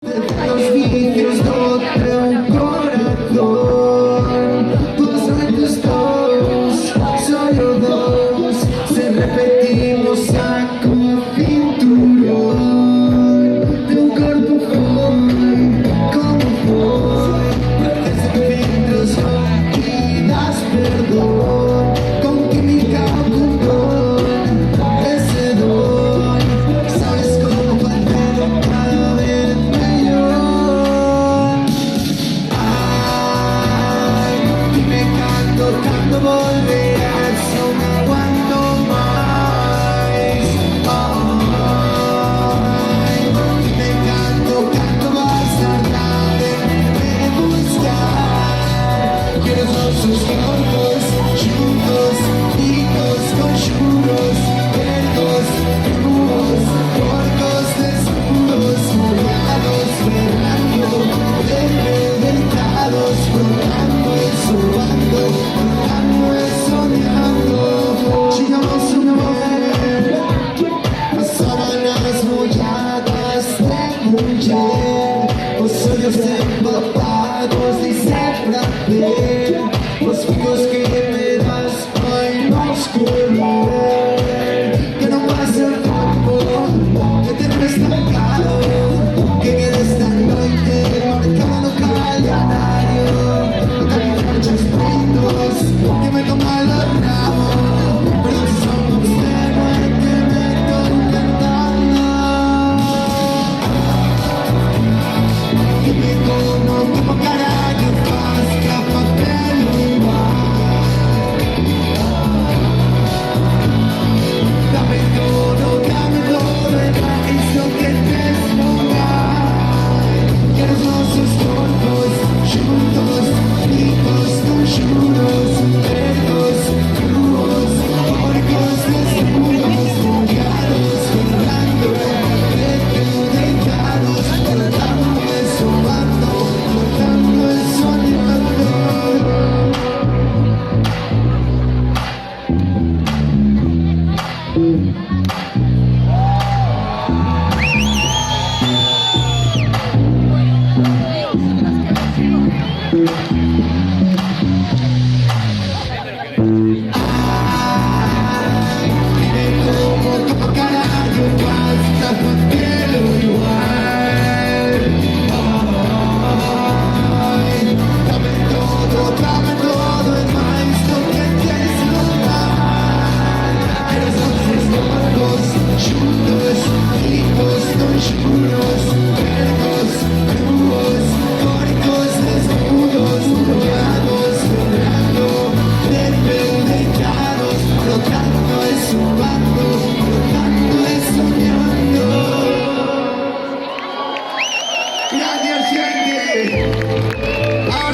Los vicios contra un corazón, todos saben tus todos, solo dos, se repetimos saco cinturón, de un cuerpo full, como voy, parece que filtros olvidas perdón, con química ocultón, ese don, sabes cómo faltero cada vez mejor. Ay, dime cuando volverás, no me aguanto más. Ay, dime cuando vas a tardar en buscar. Quiero sus cortos, juntos, ricos, conjuros, verdos, crudos, porcos, desnudos, morados, berrando, debilitados, brotando y sobando, brotando y soñando. Llegamos una mujer, las sábanas molladas de mujer, los ojos empapados de frappé, los fijos que me das hoy más color, que no pase el tiempo, que te ves estancado, que quedes tan noite, marcado calendario, que me muchos brindos, que me toman los ramos, pero si somos de muerte me estoy cantando. Dime cómo carajo vas, capaz del lugar. Dame todo es lo que te esponjas. Quiero sus cortos, juntos, ricos, conjuros, verdos, crudos, porcos, desnudos, mojados, berrando, debilitados, brotando y sobando, brotando y soñando. Dime cómo carajo vas, capaz del lugar. Ay, dame todo es más lo que tienes lugar. Eres sus cortos, juntos, ricos, conjuros, verdos, crudos, porcos, desnudos, mojados, berrando, debilitados, brotando y sobando, brotando y soñando. Gracias, gente.